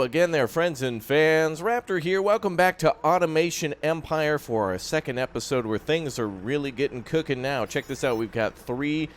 again there, friends and fans. Raptor here. Welcome back to Automation Empire for our second episode where things are really getting cooking now. Check this out. We've got three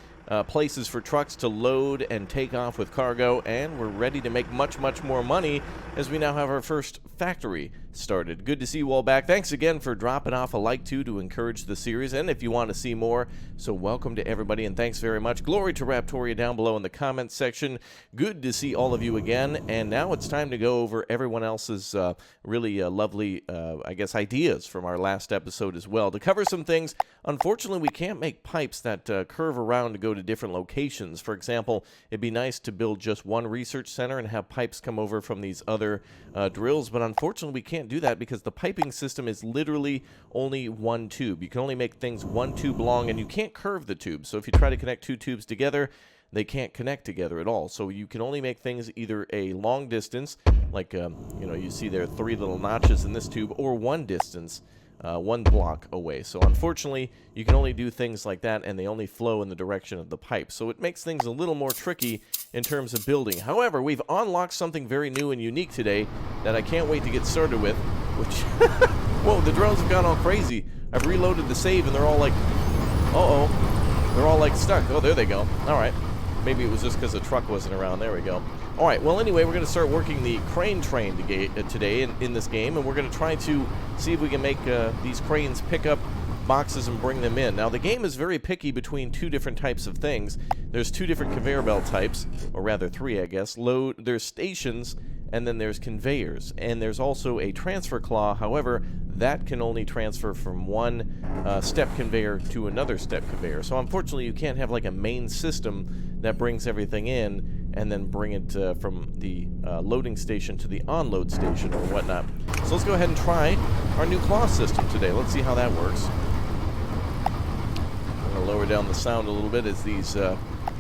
places for trucks to load and take off with cargo, and we're ready to make much more money as we now have our first factory started. Good to see you all back. Thanks again for dropping off a like to encourage the series, and if you want to see more, so welcome to everybody and thanks very much. Glory to Raptoria down below in the comments section. Good to see all of you again, and now it's time to go over everyone else's really lovely I guess ideas from our last episode as well. To cover some things, unfortunately we can't make pipes that curve around to go to different locations. For example, it'd be nice to build just one research center and have pipes come over from these other drills, but unfortunately we can't do that because the piping system is literally only one tube. You can only make things one tube long, and you can't curve the tube. So if you try to connect two tubes together, they can't connect together at all. So you can only make things either a long distance, like you know, you see there are three little notches in this tube, or one distance, one block away. So unfortunately, you can only do things like that, and they only flow in the direction of the pipe. So it makes things a little more tricky in terms of building. However, we've unlocked something very new and unique today that I can't wait to get started with, which, whoa, the drones have gone all crazy. I've reloaded the save, and they're all like, uh-oh, they're all like stuck. Oh, there they go. All right. Maybe it was just because the truck wasn't around. There we go. All right, well, anyway, we're going to start working the crane train today in this game, and we're going to try to see if we can make these cranes pick up boxes and bring them in. Now, the game is very picky between two different types of things. There's two different conveyor belt types, or rather three, I guess. There's stations, and then there's conveyors, and there's also a transfer claw. However, that can only transfer from one step conveyor to another step conveyor. So unfortunately, you can't have like a main system that brings everything in and then bring it from the loading station to the onload station or whatnot. So let's go ahead and try our new claw system today. Let's see how that works. I'm going to lower down the sound a little bit as these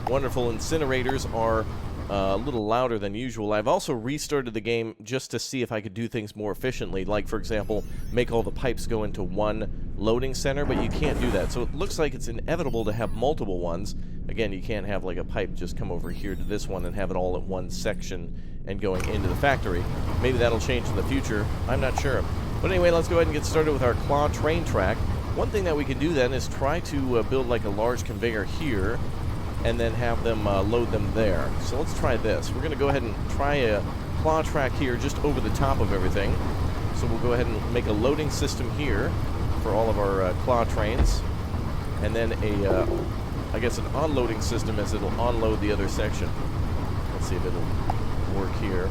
wonderful incinerators are a little louder than usual. I've also restarted the game just to see if I could do things more efficiently, like, for example, make all the pipes go into one loading center, but you can't do that. So it looks like it's inevitable to have multiple ones. Again, you can't have like a pipe just come over here to this one and have it all at one section and going into the factory. Maybe that'll change in the future. I'm not sure. But anyway, let's go ahead and get started with our claw train track. One thing that we can do then is try to build like a large conveyor here and then have them load them there. So let's try this. We're going to go ahead and try a claw track here just over the top of everything. So we'll go ahead and make a loading system here for all of our claw trains, and then a, I guess, an onloading system as it'll onload the other section. Let's see if it'll work here.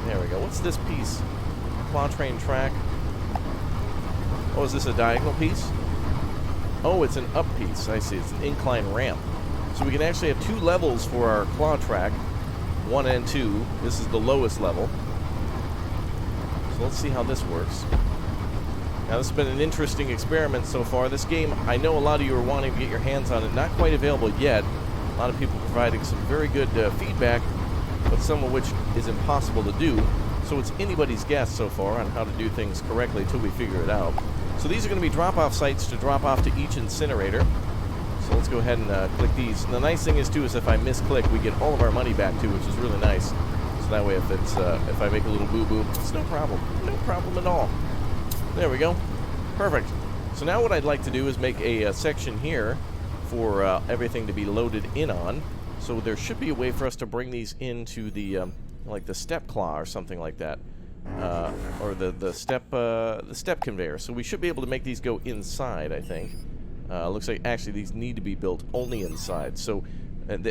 There we go. What's this piece? Claw train track. Oh, is this a diagonal piece? Oh, it's an up piece. I see. It's an incline ramp. So we can actually have two levels for our claw track, 1 and 2. This is the lowest level. So let's see how this works. Now, this has been an interesting experiment so far. This game, I know a lot of you are wanting to get your hands on it. Not quite available yet. A lot of people providing some very good feedback, but some of which is impossible to do. So it's anybody's guess so far on how to do things correctly until we figure it out. So these are going to be drop-off sites to drop off to each incinerator. So let's go ahead and click these. And the nice thing is, too, is if I misclick, we get all of our money back, too, which is really nice. So that way, if I make a little boo-boo, it's no problem. No problem at all. There we go. Perfect. So now what I'd like to do is make a section here for everything to be loaded in on. So there should be a way for us to bring these into the, like the step claw or something like that. Or the step conveyor. So we should be able to make these go inside, I think. Looks like actually these need to be built only inside. So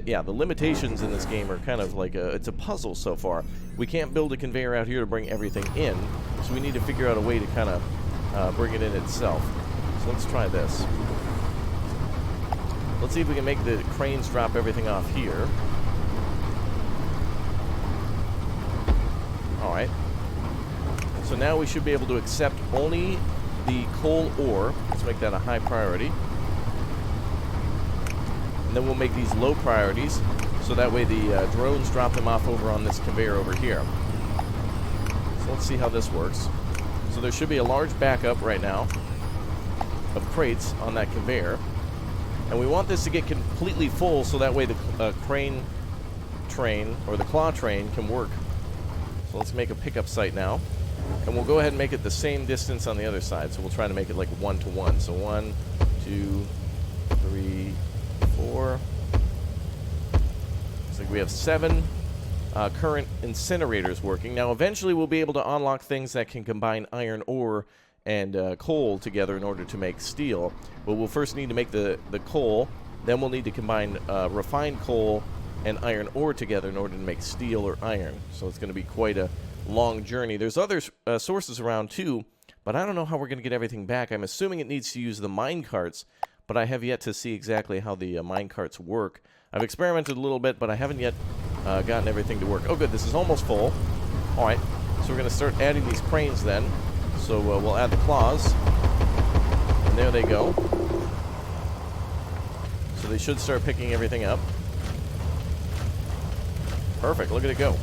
yeah, the limitations in this game are kind of like it's a puzzle so far. We can't build a conveyor out here to bring everything in, so we need to figure out a way to kind of bring it in itself. So let's try this. Let's see if we can make the cranes drop everything off here. All right. So now we should be able to accept only the coal ore. Let's make that a high priority. And then we'll make these low priorities, so that way the drones drop them off over on this conveyor over here. So let's see how this works. So there should be a large backup right now of crates on that conveyor. And we want this to get completely full so that way the crane train, or the claw train, can work. So let's make a pickup site now. And we'll go ahead and make it the same distance on the other side. So we'll try to make it like 1 to 1. So 1, 2, 3, 4. Looks like we have 7 current incinerators working. Now eventually we'll be able to unlock things that can combine iron ore and coal together in order to make steel. But we'll first need to make the coal. Then we'll need to combine refined coal and iron ore together in order to make steel or iron. So it's going to be quite a long journey. There's other sources around too, but I don't know how we're going to get everything back. I'm assuming it needs to use the mine carts, but I have yet to see exactly how the mine carts work. I've experimented a little bit, but I haven't yet gotten everything to work. Oh good, this is almost full. Alright, so we're going to start adding these cranes then. So we'll add the claws, and there they go. So they should start picking everything up. Perfect, look at it go.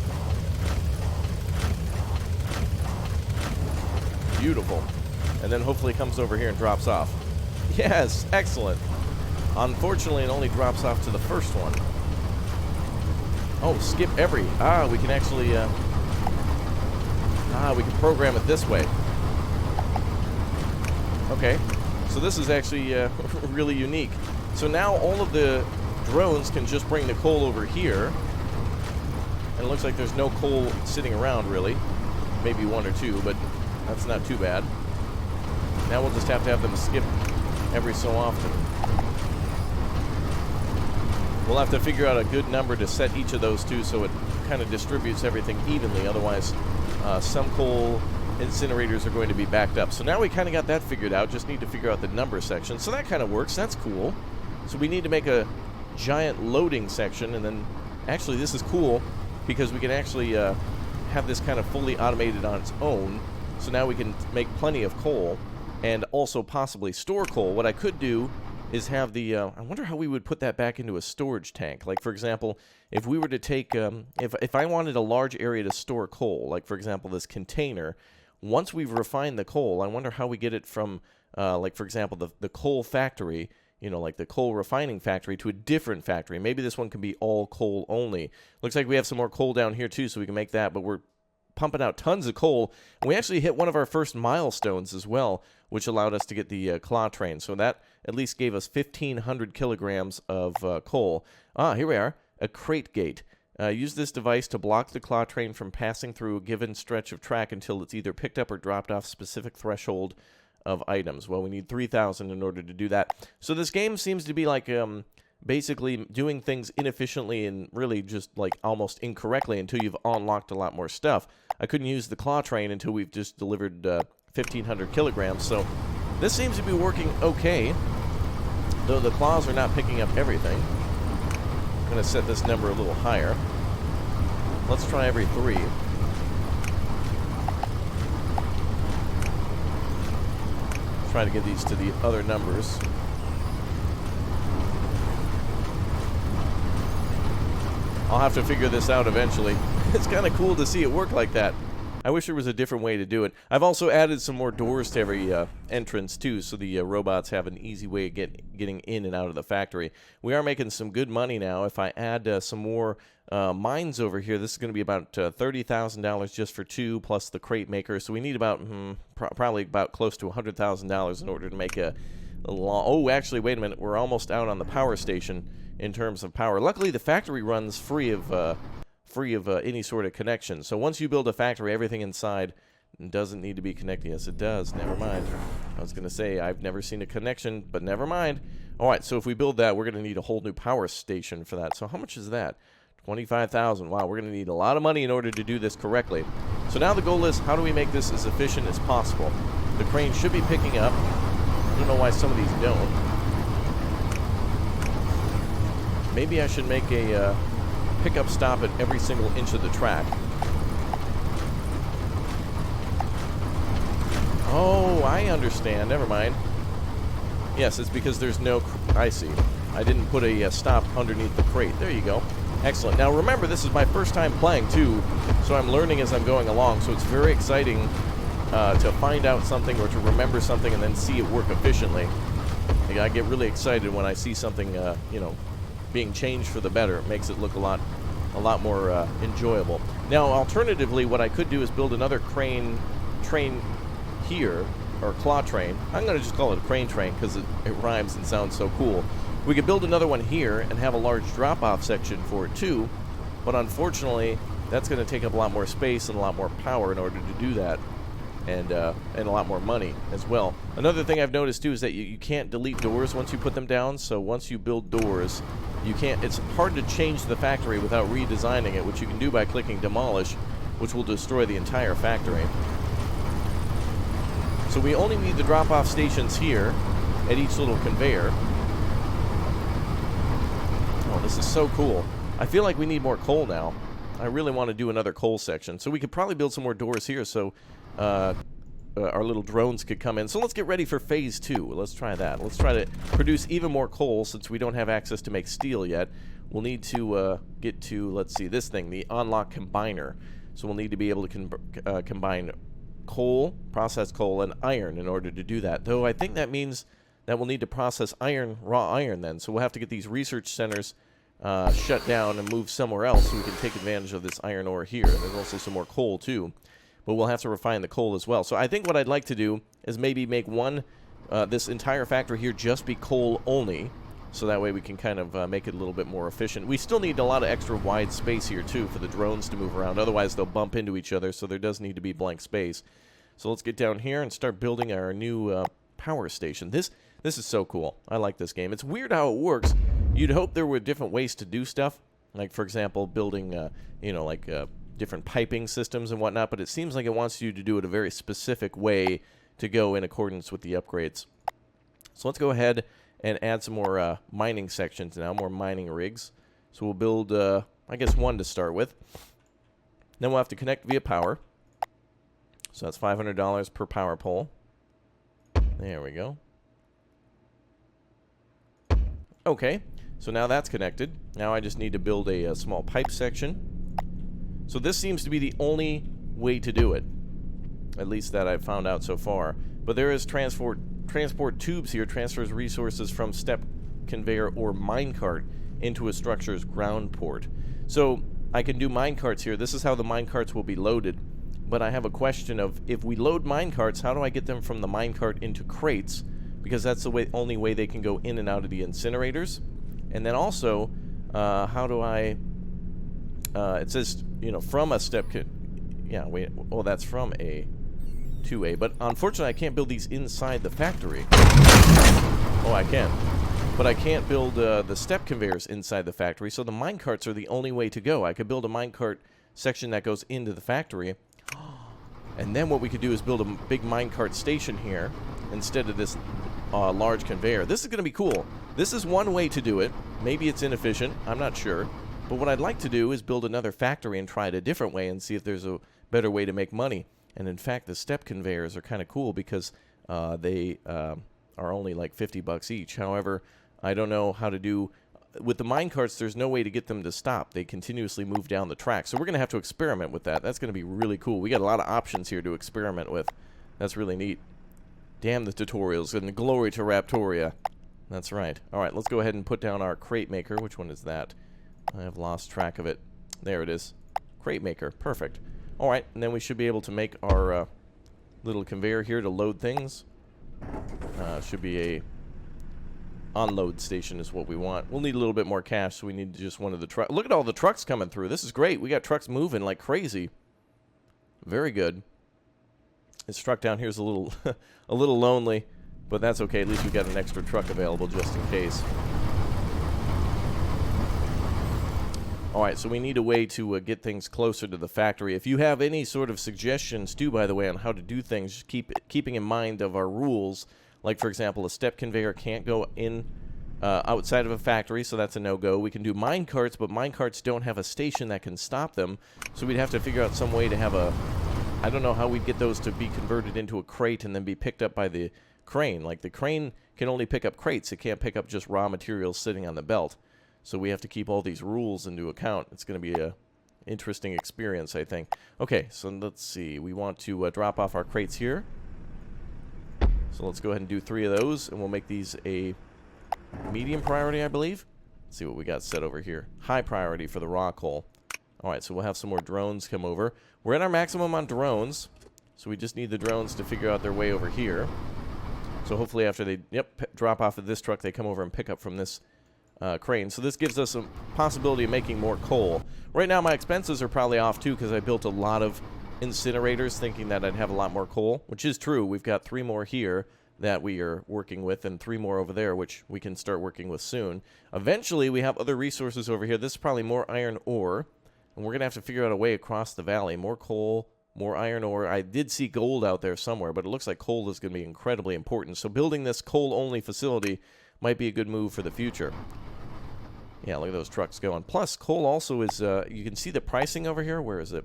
Beautiful. And then hopefully it comes over here and drops off. Yes, excellent. Unfortunately, it only drops off to the first one. Oh, skip every. We can actually, we can program it this way. Okay, so this is actually really unique. So now all of the drones can just bring the coal over here. And it looks like there's no coal sitting around, really. Maybe 1 or 2, but that's not too bad. Now we'll just have to have them skip every so often. We'll have to figure out a good number to set each of those to so it kind of distributes everything evenly. Otherwise, some coal incinerators are going to be backed up. So now we kind of got that figured out. Just need to figure out the number section. So that kind of works. That's cool. So we need to make a giant loading section. And then, actually, this is cool because we can actually have this kind of fully automated on its own. So now we can make plenty of coal and also possibly store coal. What I could do is have the, I wonder how we would put that back into a storage tank. Like, for example, if we were to take, if I wanted a large area to store coal, like, for example, this container, once we've refined the coal, I wonder how we get it from, like, for example, the coal factory, you know, like the coal refining factory, to a different factory. Maybe this one can be all coal only. Looks like we have some more coal down here, too, so we can make that, but we're pumping out tons of coal. And we actually hit one of our first milestones as well, which allowed us to get the claw train. So that at least gave us 1,500 kilograms of coal. Here we are, a crate gate. Use this device to block the claw train from passing through a given stretch of track until it's either picked up or dropped off specific threshold of items. Well, we need 3,000 in order to do that. So this game seems to be like basically doing things inefficiently and really just like almost incorrectly until you've unlocked a lot more stuff. I couldn't use the claw train until we've just delivered 1,500 kilograms. So this seems to be working okay, though the claws are not picking up everything. I'm going to set this number a little higher. Let's try every 3. Try to get these to the other numbers. I'll have to figure this out eventually. It's kind of cool to see it work like that. I wish there was a different way to do it. I've also added some more doors to every entrance, too, so the robots have an easy way of getting in and out of the factory. We are making some good money now. If I add some more mines over here, this is going to be about $30,000 just for 2, plus the crate maker. So we need about, probably about close to $100,000 in order to make a long... Oh, actually, wait a minute. We're almost out on the power station in terms of power. Luckily, the factory runs free of any sort of connection. So once you build a factory, everything inside doesn't need to be connected. Yes, it does. Never mind. I was going to say, I've never seen a connection, but never mind. All right, so if we build that, we're going to need a whole new power station for that. So how much is that? 25,000. Wow, we're going to need a lot of money in order to do this correctly. So now the goal is, how do we make this as efficient as possible? The crane should be picking up. I don't know why some of these don't. Maybe I should make a pickup stop at every single inch of the track. Oh, I understand. Never mind. Yes, it's because there's no... I see. I didn't put a stop underneath the crate. There you go. Excellent. Now remember, this is my first time playing too, so I'm learning as I'm going along, so it's very exciting to find out something or to remember something and then see it work efficiently. I get really excited when I see something, you know, being changed for the better. It makes it look a lot a lot more enjoyable. Now, alternatively, what I could do is build another train here, or claw train. I'm going to just call it a crane train because it rhymes and sounds so cool. We could build another one here and have a large drop-off section for it too, but unfortunately, that's going to take up a lot more space and a lot more power in order to do that, and a lot more money as well. Another thing I've noticed too is that you can't delete doors once you put them down, so once you build doors, you can't. It's hard to change the factory without redesigning it, which you can do by clicking demolish, which will destroy the entire factory. So we only need the drop-off stations here at each little conveyor. Oh, this is so cool. I feel like we need more coal now. I really want to do another coal section. So we could probably build some more doors here so our little drones could come in. So let's get ready for phase 2. Let's try that. Let's try to produce even more coal since we don't have access to make steel yet. We'll need to get to, let's see, this thing, the unlock combiner. So we'll need to be able to combine coal, processed coal, and iron in order to do that. Though I think that means that we'll need to process iron, raw iron then. So we'll have to get these research centers shut down and move somewhere else so we can take advantage of this iron ore here. And there's also some more coal too. But we'll have to refine the coal as well. So I think what I'd like to do is maybe make this entire factory here just be coal only. So that way we can kind of make it a little bit more efficient. We still need a lot of extra wide space here too for the drones to move around. Otherwise they'll bump into each other, so there does need to be blank space. So let's get down here and start building our new power station. This is so cool. I like this game. It's weird how it works. You'd hope there were different ways to do stuff. Like, for example, building, different piping systems and whatnot. But it seems like it wants you to do it a very specific way to go in accordance with the upgrades. So let's go ahead and add some more mining sections now, more mining rigs. So we'll build, I guess, one to start with. Then we'll have to connect via power. So that's $500 per power pole. There we go. Okay, so now that's connected. Now I just need to build a small pipe section. So this seems to be the only way to do it. At least that I've found out so far. But there is transport tubes here, transfers resources from step conveyor or minecart into a structure's ground port. So I can do minecarts here. This is how the minecarts will be loaded. But I have a question of, if we load minecarts, how do I get them from the minecart into crates? Because that's the only way they can go in and out of the incinerators. And then also, how do I... it says, from a step... Yeah, wait. Oh, that's from A to A. But unfortunately, I can't build these inside the factory. Oh, I can. But I can't build the step conveyors inside the factory, so the minecarts are the only way to go. I could build a minecart section that goes into the factory. And then what we could do is build a big minecart station here instead of this large conveyor. This is going to be cool. This is one way to do it. Maybe it's inefficient. I'm not sure. But what I'd like to do is build another factory and try it a different way and see if there's a better way to make money. And in fact, the step conveyors are kind of cool because they are only like $50 each. However, I don't know how to do... With the minecarts, there's no way to get them to stop. They continuously move down the track. So we're going to have to experiment with that. That's going to be really cool. We got a lot of options here to experiment with. That's really neat. Damn the tutorials and glory to Raptoria. That's right. All right, let's go ahead and put down our crate maker. Which one is that? I have lost track of it. There it is. Crate maker. Perfect. All right, and then we should be able to make our little conveyor here to load things. Should be a unload station is what we want. We'll need a little bit more cash, so we need just one of the trucks. Look at all the trucks coming through. This is great. We got trucks moving like crazy. Very good. This truck down here is a little a little lonely, but that's okay. At least we got an extra truck available just in case. Alright, so we need a way to get things closer to the factory. If you have any sort of suggestions, too, by the way, on how to do things, keeping in mind of our rules. Like, for example, a step conveyor can't go in outside of a factory, so that's a no-go. We can do minecarts, but minecarts don't have a station that can stop them. So we'd have to figure out some way to have a... I don't know how we'd get those to be converted into a crate and then be picked up by the crane. Like, the crane can only pick up crates. It can't pick up just raw materials sitting on the belt. So we have to keep all these rules into account. It's going to be a interesting experience, I think. Okay, so let's see. We want to drop off our crates here. So let's go ahead and do 3 of those, and we'll make these a medium priority, I believe. Let's see what we got set over here. High priority for the raw coal. All right, so we'll have some more drones come over. We're at our maximum on drones, so we just need the drones to figure out their way over here. So hopefully after they, drop off of this truck, they come over and pick up from this crane. So this gives us a possibility of making more coal. Right now my expenses are probably off too because I built a lot of incinerators thinking that I'd have a lot more coal, which is true. We've got 3 more here that we are working with and 3 more over there, which we can start working with soon. Eventually we have other resources over here. This is probably more iron ore, and we're going to have to figure out a way across the valley. More coal, more iron ore. I did see gold out there somewhere, but it looks like coal is going to be incredibly important. So building this coal-only facility might be a good move for the future. Yeah, look at those trucks going. Plus, coal also is, you can see the pricing over here. Where is it?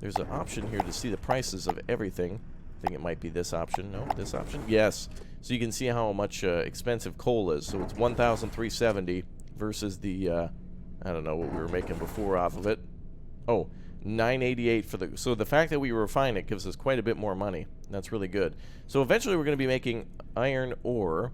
There's an option here to see the prices of everything. I think it might be this option. No, this option? Yes. So you can see how much expensive coal is. So it's $1,370 versus the, I don't know what we were making before off of it. Oh, $988 for the... So the fact that we refine it gives us quite a bit more money. That's really good. So eventually we're going to be making iron ore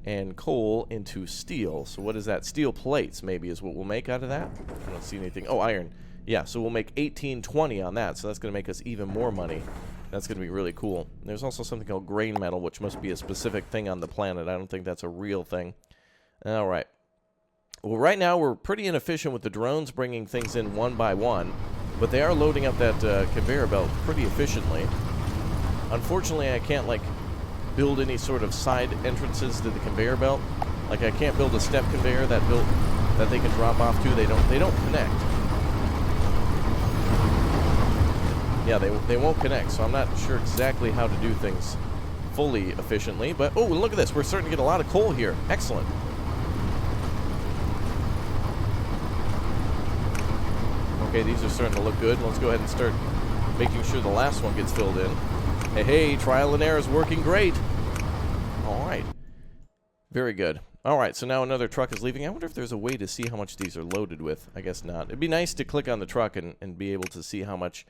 and coal into steel. So what is that? Steel plates maybe is what we'll make out of that. I don't see anything. Oh, iron. Yeah, so we'll make 1820 on that. So that's going to make us even more money. That's going to be really cool. There's also something called grain metal, which must be a specific thing on the planet. I don't think that's a real thing. All right. Well, right now we're pretty inefficient with the drones bringing things in one by one, but they are loading up that conveyor belt pretty efficiently. Unfortunately, I can't, like, build any sort of side entrances to the conveyor belt. Like, I can't build a step conveyor that they can drop off to. They don't connect. Yeah, they won't connect, so I'm not sure exactly how to do things fully efficiently. But, oh, look at this. We're starting to get a lot of coal here. Excellent. Okay, these are starting to look good. Let's go ahead and start making sure the last one gets filled in. Hey, trial and error is working great. All right. Very good. All right, so now another truck is leaving. I wonder if there's a way to see how much these are loaded with. I guess not. It'd be nice to click on the truck and be able to see how much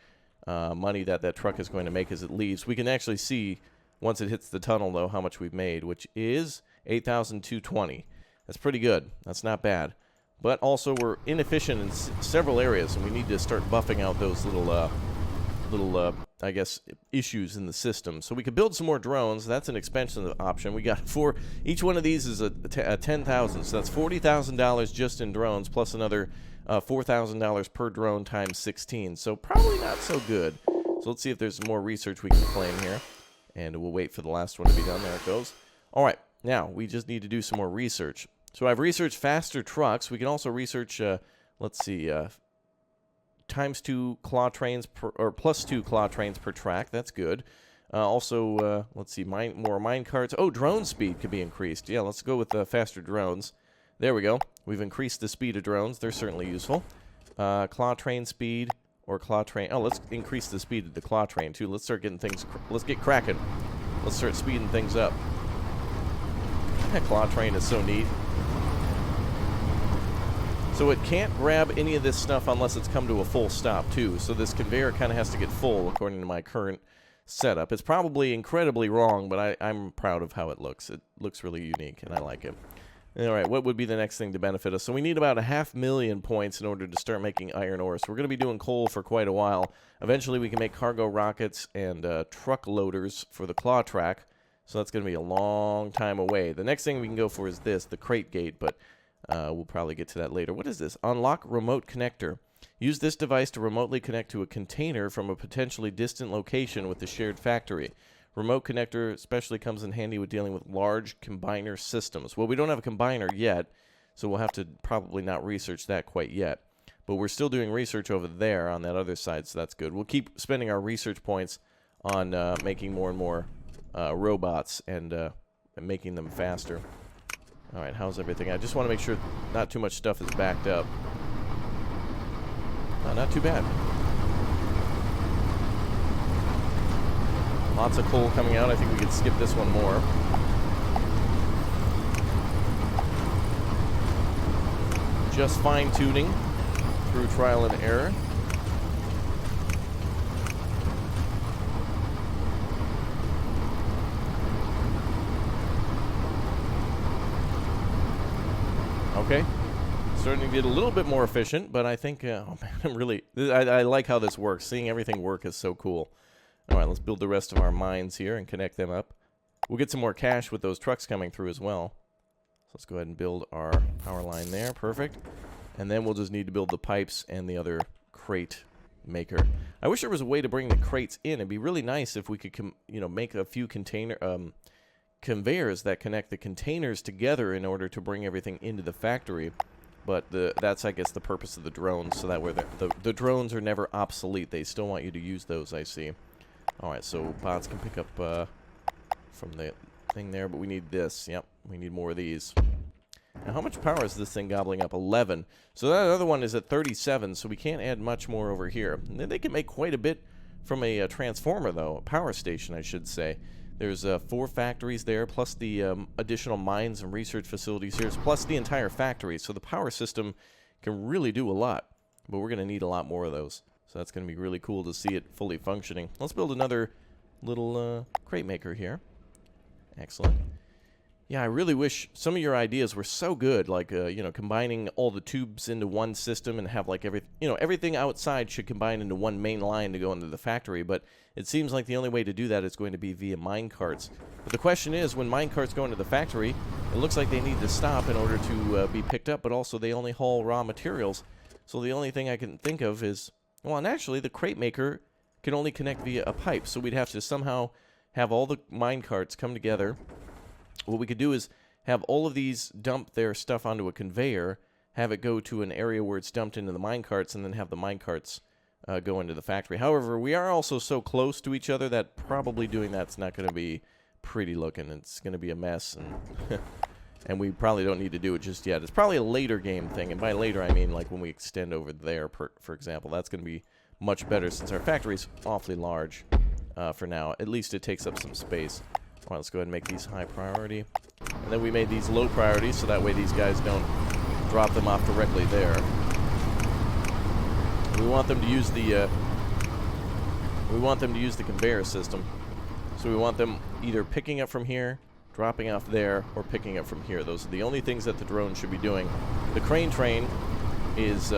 money that truck is going to make as it leaves. We can actually see, once it hits the tunnel, though, how much we've made, which is $8,220. That's pretty good. That's not bad. But also, we're inefficient in several areas, and we need to start buffing out those little, I guess, issues in the system. So we could build some more drones. That's an expensive option. We got each one of these is a 10,000, so that's $40,000 just in drones, plus another $4,000 per drone times 16. So probably not so good. So let's see if there's more research we can claim here, and we'll wait for the last one to be done. There it goes. All right, now we just need to do some more research. So I've researched faster trucks. We can also research, let's see, times 2 claw trains or plus 2 claw trains per track. That's good. Also, let's see, more mine carts. Oh, drone speed could be increased. Yeah, let's go with faster drones. There we go. We've increased the speed of drones. They're certainly useful. Claw train speed or claw train. Oh, let's increase the speed of the claw train too. Let's start getting things. Let's get cracking. Let's start speeding things up. That claw train is so neat. So it can't grab any of this stuff unless it's come to a full stop, too. So this conveyor kind of has to get full, according to my current setup. It's probably incredibly wrong, but I'm proud of how it looks. It looks really unique, and I like it. All right, what would be the next thing to benefit us? So we need about 500,000 points in order to start making iron ore. So we're going to be doing coal for quite a while. Eventually, we can make cargo rockets and truck loaders for the claw track. So that's going to be a long time away. The next thing we can go for is this, the crate gate, but... we'll probably get to that later. What is this? Unlock remote connector. Use this device to remotely connect to a container from a potentially distant location with the shared factory. Remote connector especially comes in handy with dealing with large combiner systems. Well, we don't have a combiner yet, so we'll have to probably not research that quite yet. But we're still doing research over there on that other side, so that's good. We'll keep spending our research points on making more and more robots and making them faster. All right, how's everything? I just want to make sure not too much stuff is backed up. Not too bad. Lots of coal coming out. I think we could skip this one more. Just fine-tuning through trial and error. Okay, Starting to get a little bit more efficient, but I think, oh man, I like how this works. Seeing everything work is so cool. All right, let's build the rest of our mines here and connect them up. We'll get some more cash with those trucks coming through as well. So let's go ahead and build our power line there. Perfect. And then we'll just need to build the pipes and the other crate maker. I wish there was a way to bring the crates in. It'd be really nice if we could, make a few conveyors that connect the containers together in order to bring everything into the factory. But that's, I guess, the purpose of the drones, so that way the drones are never obsolete. They still want you to use those, I see. Alright, so bots can pick up from the thing there, but we need this. Yep, we need more of these. Now, how much power is this thing gobbling up? 11. So that other one is at 37, so we can't add much more over here. And then they can make quite a bit from a transformer, though. A power station, I should say. There's 4 factories there, plus the additional mines and research facilities here, plus the entire factory. So the power system can really do a lot, but we're going to need a lot more of those. So that's going to be really cool to see it fully functioning. Let's build another little crate maker here. Excellent. Yeah, I really wish some of your ideas were so good, like, combining all the tubes into one system and have, like, everything outside should combine into one main line to go into the factory, but it seems like the only way to do that is going to be via minecarts. But the question is, when minecarts go into the factory, it looks like they need to stop in order to be picked up, but also they only haul raw materials. So the only thing I can think of is, well, and actually, the crate maker can only connect via a pipe, so we'd have to somehow have all the minecarts come together. What we could do is have all of these dump their stuff onto a conveyor, have it go to an area where it's dumped into the minecarts, and then have the minecarts go into the factory. However, we are also so close to each other that probably doing that's not going to be pretty looking. It's going to be a mess, and and we probably don't need to do it just yet. It's probably a later game thing, and by later I mean like when we extend over there, for example. That's going to be much better since our factory's awfully large for now. At least it takes up some space. All right, let's go ahead and make these high priority. And then we made these low priority, so that way these guys don't drop them off directly there. We want them to use the conveyor system. So we want them either picking up from here, dropping off there, or picking up from here. Those are the only things that the drone should be doing. The crane train is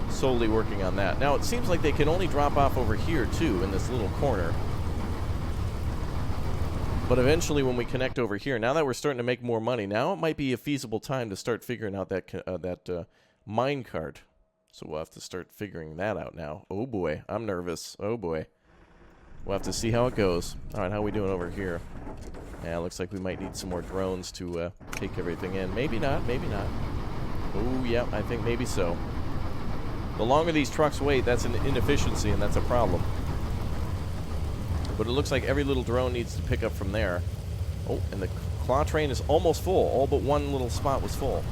solely working on that. Now, it seems like they can only drop off over here, too, in this little corner. But eventually, when we connect over here, now that we're starting to make more money, now it might be a feasible time to start figuring out that minecart. So we'll have to start figuring that out now. Oh boy, I'm nervous. Oh boy. We'll have to see how it goes. All right, how are we doing over here? Yeah, looks like we might need some more drones to take everything in. Maybe not, maybe not. Oh, yeah, I think maybe so. The longer these trucks wait, that's an inefficiency, and that's a problem. But it looks like every little drone needs to pick up from there. Oh, and the claw train is almost full. All but one little spot was full.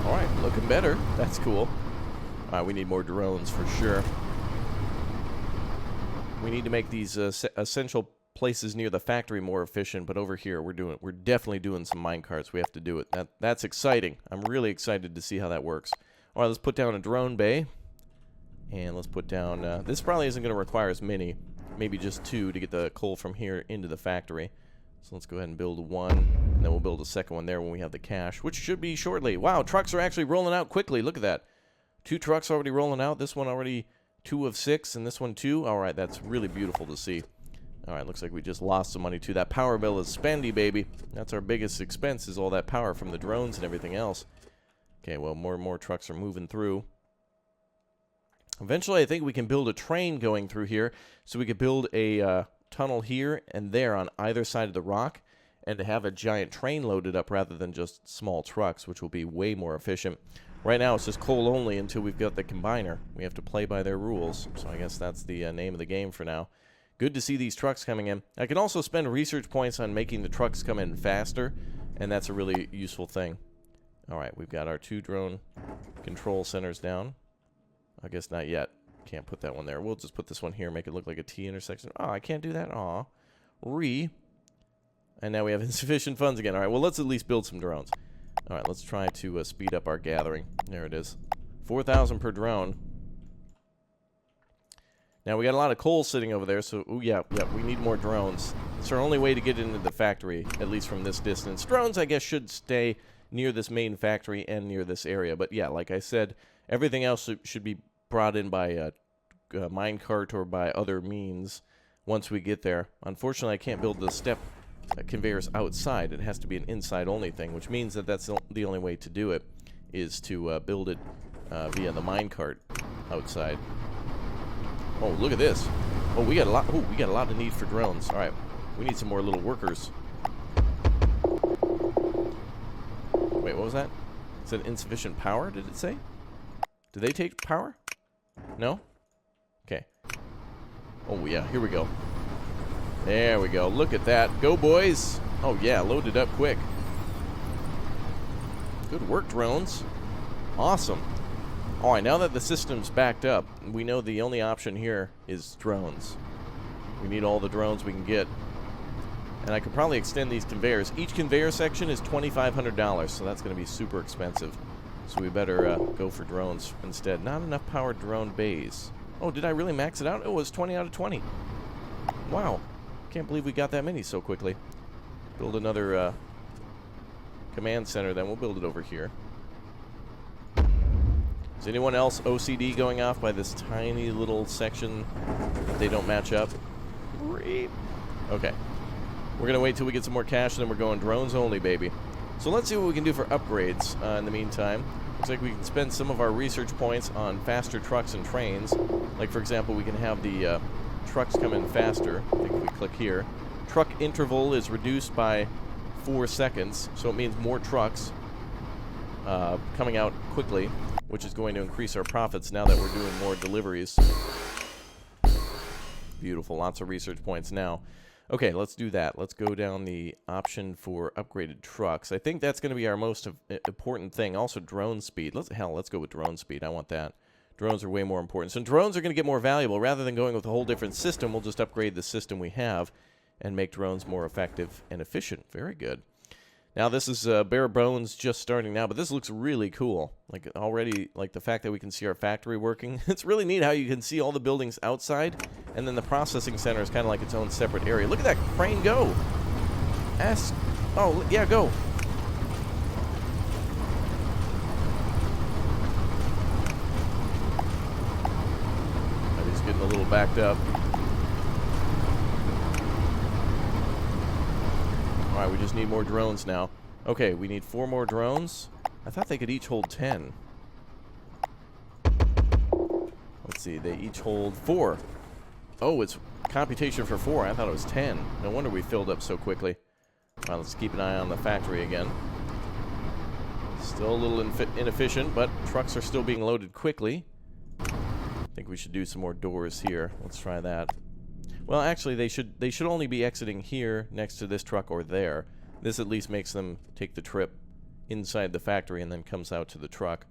Alright, looking better. That's cool. Alright, we need more drones for sure. We need to make these essential places near the factory more efficient, but over here we're definitely doing some minecarts. We have to do it. That's exciting. I'm really excited to see how that works. All right, let's put down a drone bay, and let's put down. This probably isn't going to require as many, maybe just 2 to get the coal from here into the factory. So let's go ahead and build one, and then we'll build a second one there when we have the cash, which should be shortly. Wow, trucks are actually rolling out quickly. Look at that. 2 trucks already rolling out. This one already 2 of 6, and this one 2. All right, that's really beautiful to see. All right, looks like we just lost some money, too. That power bill is spendy, baby. That's our biggest expense, is all that power from the drones and everything else. Okay, well, more and more trucks are moving through. Eventually, I think we can build a train going through here, so we could build a tunnel here and there on either side of the rock, and to have a giant train loaded up rather than just small trucks, which will be way more efficient. Right now, it's just coal only until we've got the combiner. We have to play by their rules, so I guess that's the name of the game for now. Good to see these trucks coming in. I can also spend research points on making the trucks come in faster, and that's a really useful thing. All right, we've got our 2 drone control centers down. I guess not yet. Can't put that one there. We'll just put this one here, make it look like a T intersection. Oh, I can't do that. Aw. And now we have insufficient funds again. All right, well, let's at least build some drones. All right, let's try to speed up our gathering. There it is. 4,000 per drone. Now, we got a lot of coal sitting over there, so, ooh, yeah, we need more drones. It's our only way to get into the factory, at least from this distance. Drones, I guess, should stay near this main factory and near this area. But, yeah, like I said, everything else should be brought in by a minecart or by other means once we get there. Unfortunately, I can't build the step conveyors outside. It has to be an inside-only thing, which means that that's the only way to do it, is to build it via the minecart outside. Oh, look at this. Oh, we got a lot. Oh, we got a lot of need for drones. All right, we need some more little workers. Wait, what was that? It said insufficient power, did it say? Do they take power? No? Okay. Oh, yeah, here we go. There we go. Look at that. Go, boys. Oh, yeah, load it up quick. Good work, drones. Awesome. All right, now that the system's backed up, we know the only option here is drones. We need all the drones we can get. And I could probably extend these conveyors. Each conveyor section is $2,500, so that's going to be super expensive. So we better go for drones instead. Not enough powered drone bays. Oh, did I really max it out? Oh, it was 20 out of 20. Wow. Can't believe we got that many so quickly. Build another command center, then we'll build it over here. Is anyone else OCD going off by this tiny little section that they don't match up? Okay. We're going to wait till we get some more cash, and then we're going drones only, baby. So let's see what we can do for upgrades in the meantime. Looks like we can spend some of our research points on faster trucks and trains. Like, for example, we can have the trucks come in faster. I think if we click here. Truck interval is reduced by 4 seconds, so it means more trucks coming out quickly, which is going to increase our profits now that we're doing more deliveries. Beautiful. Lots of research points now. Okay, let's do that. Let's go down the option for upgraded trucks. I think that's going to be our most important thing. Also, drone speed. Let's go with drone speed. I want that. Drones are way more important. So drones are going to get more valuable. Rather than going with a whole different system, we'll just upgrade the system we have and make drones more effective and efficient. Very good. Now, this is bare bones just starting now, but this looks really cool. Like, already, like, the fact that we can see our factory working. It's really neat how you can see all the buildings outside, and then the processing center is kind of like its own separate area. Look at that crane go! Oh, yeah, go! Oh, he's getting a little backed up. Alright, we just need more drones now. Okay, we need 4 more drones. I thought they could each hold 10. Let's see, they each hold 4. Oh, it's computation for 4. I thought it was 10. No wonder we filled up so quickly. Alright, let's keep an eye on the factory again. Still a little inefficient, but trucks are still being loaded quickly. I think we should do some more doors here. Let's try that. Well, actually, they should only be exiting here next to this truck or there. This at least makes them take the trip inside the factory and then comes out to the truck.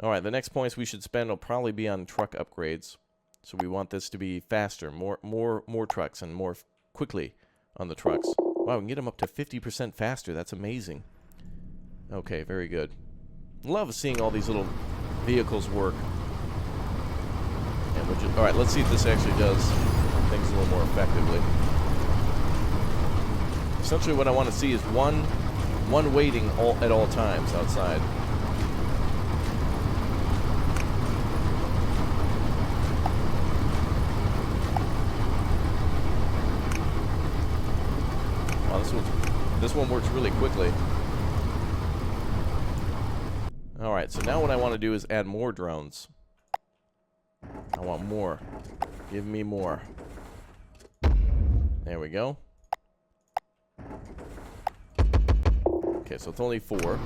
All right, the next points we should spend will probably be on truck upgrades. So we want this to be faster, more trucks and more quickly on the trucks. Wow, we can get them up to 50% faster. That's amazing. Okay, very good. Love seeing all these little vehicles work. And all right, let's see if this actually does things a little more effectively. Essentially what I want to see is one waiting at all times outside. Wow, this one works really quickly. Alright, so now what I want to do is add more drones. I want more. Give me more. There we go. Okay, so it's only 4.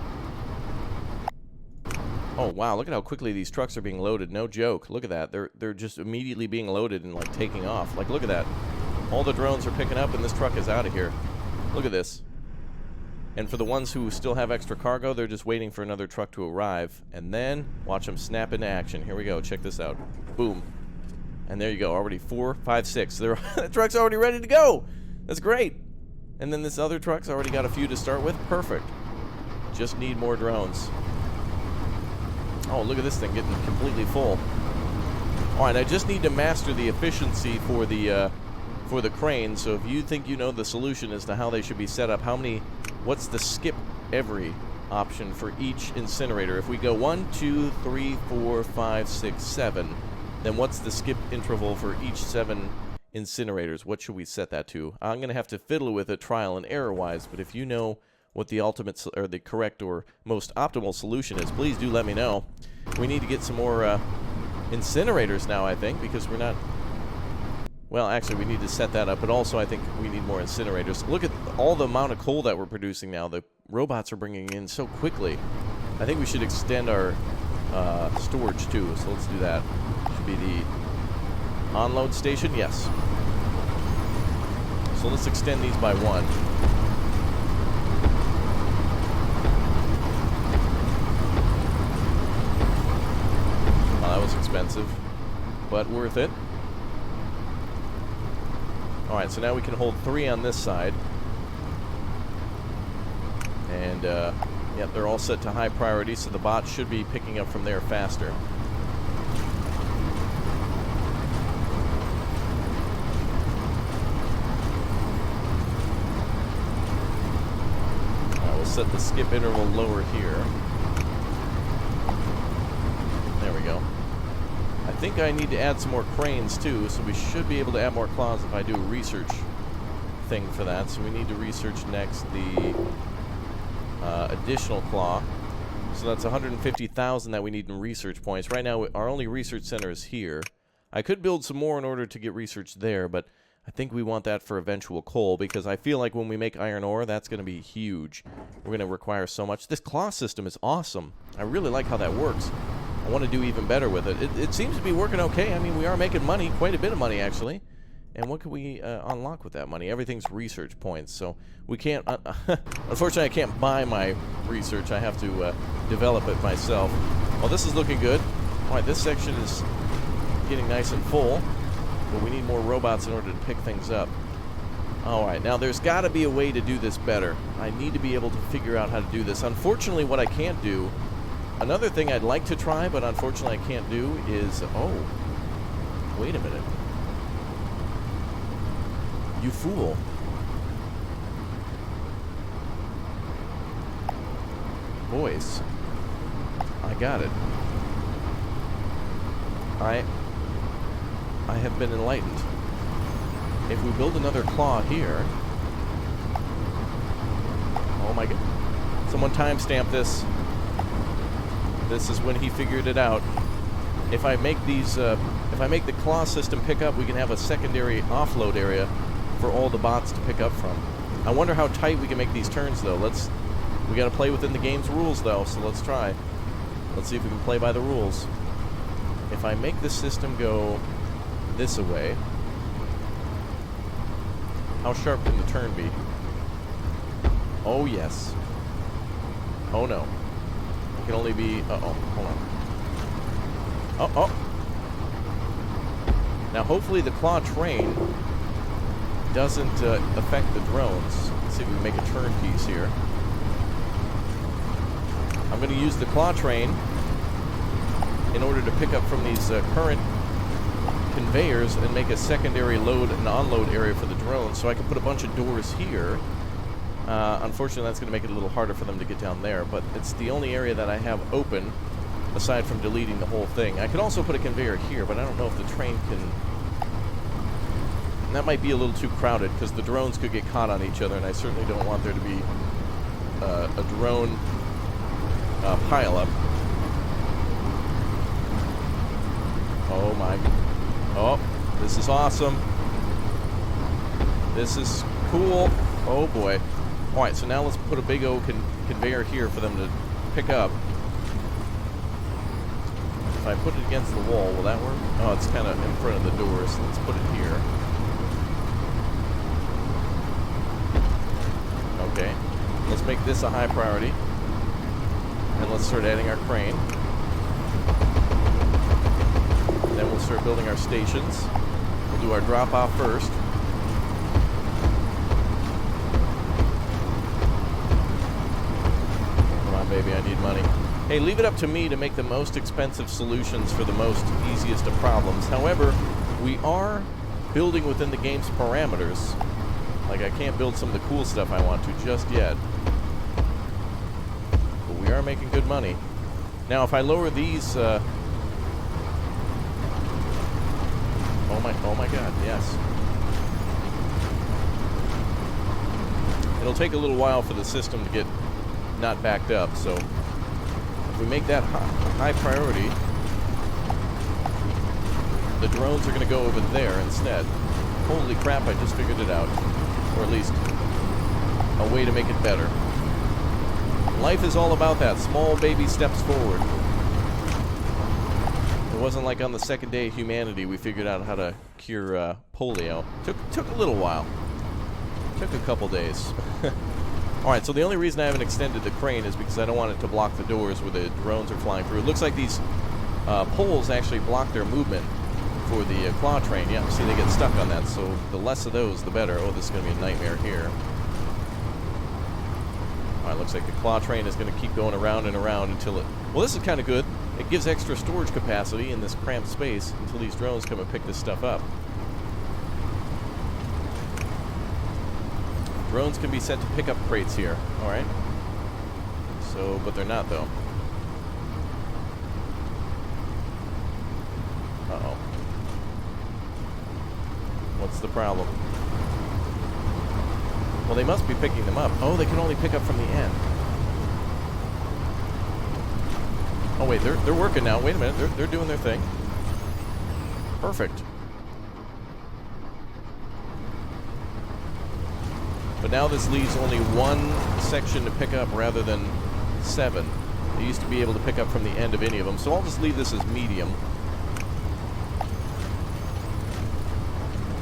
Oh, wow, look at how quickly these trucks are being loaded. No joke. Look at that. They're just immediately being loaded and, like, taking off. Like, look at that. All the drones are picking up, and this truck is out of here. Look at this. And for the ones who still have extra cargo, they're just waiting for another truck to arrive. And then, watch them snap into action. Here we go. Check this out. Boom. And there you go. Already 4, 5, 6. The truck's already ready to go. That's great. And then this other truck's already got a few to start with. Perfect. Just need more drones. Oh, look at this thing getting completely full. Alright, I just need to master the efficiency for the crane, so if you think you know the solution as to how they should be set up, what's the skip every option for each incinerator? If we go 1, 2, 3, 4, 5, 6, 7, then what's the skip interval for each 7 incinerators? What should we set that to? I'm going to have to fiddle with it trial and error wise, but if you know what the ultimate or the correct or most optimal solution is, please do let me know. We need to get some more incinerators now, I think, because we're not... Well, actually, we need to set that up, but also I think we need more incinerators. Look at all the amount of coal that we're producing now. The robots are bringing in so quickly. I think we should extend our storage, too, so let's do that. Should be the unload station? Yes. So let's extend these by 1. Well, that was expensive, but worth it. Alright, so now we can hold 3 on this side. And, yep, they're all set to high priority, so the bot should be picking up from there faster. Alright, we'll set the skip interval lower here. There we go. I think I need to add some more cranes too, so we should be able to add more claws if I do a research thing for that. So we need to research next the additional claw. So that's 150,000 that we need in research points. Right now, our only research center is here. I could build some more in order to get research there, but I think we want that for eventual coal, because I feel like when we make iron ore, that's going to be huge. We're going to require so much. This claw system is awesome. I really like how that works. I want to do even better with it. It seems to be working okay. I mean, we are making money, quite a bit of money, actually. And what can we unlock with that money? Everything's research points, so we can't... unfortunately, I can't buy my research. I have to develop it myself. Well, this is looking good. All right, this section is getting nice and full, but we need more robots in order to pick things up. All right, now there's got to be a way to do this better. I need to be able to figure out how to do this. Unfortunately, what I can't do... Another thing I'd like to try, but unfortunately I can't do, is... Oh, wait a minute. You fool. Boys. I got it. I have been enlightened. If we build another claw here... Oh my god. Someone timestamp this. This is when he figured it out. If I make these, if I make the claw system pick up, we can have a secondary offload area for all the bots to pick up from. I wonder how tight we can make these turns, though. We gotta play within the game's rules, though, so let's try. Let's see if we can play by the rules. If I make the system go this way, how sharp can the turn be? Oh, yes. Oh, no. Can only be... Uh-oh, hold on. Oh. Now, hopefully the claw train doesn't affect the drones. Let's see if we can make a turn piece here. I'm going to use the claw train in order to pick up from these current conveyors and make a secondary load and unload area for the drones, so I can put a bunch of doors here. Unfortunately, that's going to make it a little harder for them to get down there, but it's the only area that I have open, aside from deleting the whole thing. I could also put a conveyor here, but I don't know if the train can... That might be a little too crowded, because the drones could get caught on each other, and I certainly don't want there to be a drone pile-up. Oh my... Oh, this is awesome. This is cool. Oh boy. Alright, so now let's put a big old conveyor here for them to pick up. If I put it against the wall, will that work? Oh, it's kind of in front of the door, so let's put it here. Okay. Let's make this a high priority. And let's start adding our crane. Then we'll start building our stations. We'll do our drop-off first. Baby, I need money. Hey, leave it up to me to make the most expensive solutions for the most easiest of problems. However, we are building within the game's parameters. Like, I can't build some of the cool stuff I want to just yet. But we are making good money. Now, if I lower these... oh my god, yes. It'll take a little while for the system to get not backed up, so if we make that high priority, the drones are going to go over there instead. Holy crap, I just figured it out. Or at least a way to make it better. Life is all about that. Small baby steps forward. It wasn't like on the second day of humanity we figured out how to cure polio. Took a little while. Took a couple days. Alright, so the only reason I haven't extended the crane is because I don't want it to block the doors where the drones are flying through. It looks like these poles actually block their movement for the claw train. Yeah, see, they get stuck on that, so the less of those, the better. Oh, this is going to be a nightmare here. Alright, looks like the claw train is going to keep going around and around until it... Well, this is kind of good. It gives extra storage capacity in this cramped space until these drones come and pick this stuff up. Drones can be sent to pick up crates here. Alright. So, but they're not, though. Uh-oh. What's the problem? Well, they must be picking them up. Oh, they can only pick up from the end. Oh, wait, they're working now. Wait a minute. They're doing their thing. Perfect. But now this leaves only one section to pick up rather than 7. They used to be able to pick up from the end of any of them, so I'll just leave this as medium.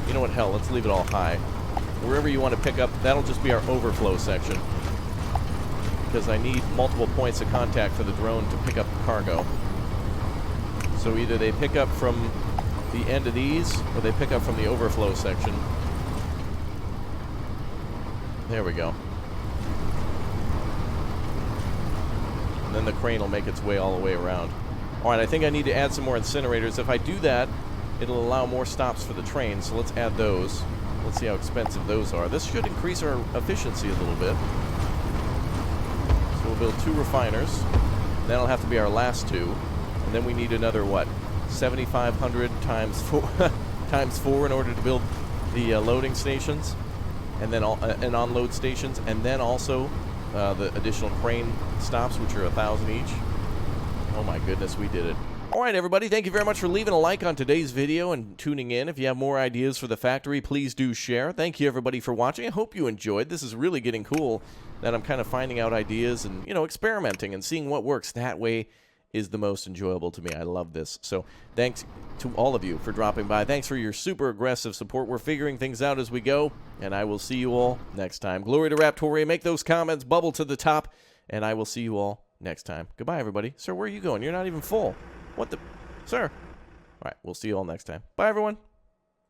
You know what, hell, let's leave it all high. Wherever you want to pick up, that'll just be our overflow section. Because I need multiple points of contact for the drone to pick up the cargo. So either they pick up from the end of these, or they pick up from the overflow section. There we go. And then the crane will make its way all the way around. Alright, I think I need to add some more incinerators. If I do that, it'll allow more stops for the train, so let's add those. Let's see how expensive those are. This should increase our efficiency a little bit. So we'll build 2 refiners. That'll have to be our last 2. And then we need another, what, 7,500 times 4, times 4 in order to build the loading stations. And then and unload stations, and then also the additional crane stops, which are 1,000 each. Oh my goodness, we did it. Alright everybody, thank you very much for leaving a like on today's video and tuning in. If you have more ideas for the factory, please do share. Thank you everybody for watching. I hope you enjoyed. This is really getting cool that I'm kind of finding out ideas and, you know, experimenting and seeing what works. That way is the most enjoyable to me. I love this. So thanks to all of you for dropping by. Thanks for your super aggressive support. We're figuring things out as we go, and I will see you all next time. Glory to Raptoria. Make those comments bubble to the top, and I will see you all next time. Goodbye, everybody. Sir, where are you going? You're not even full. What the... Sir. All right, we'll see you all next time. Bye, everyone.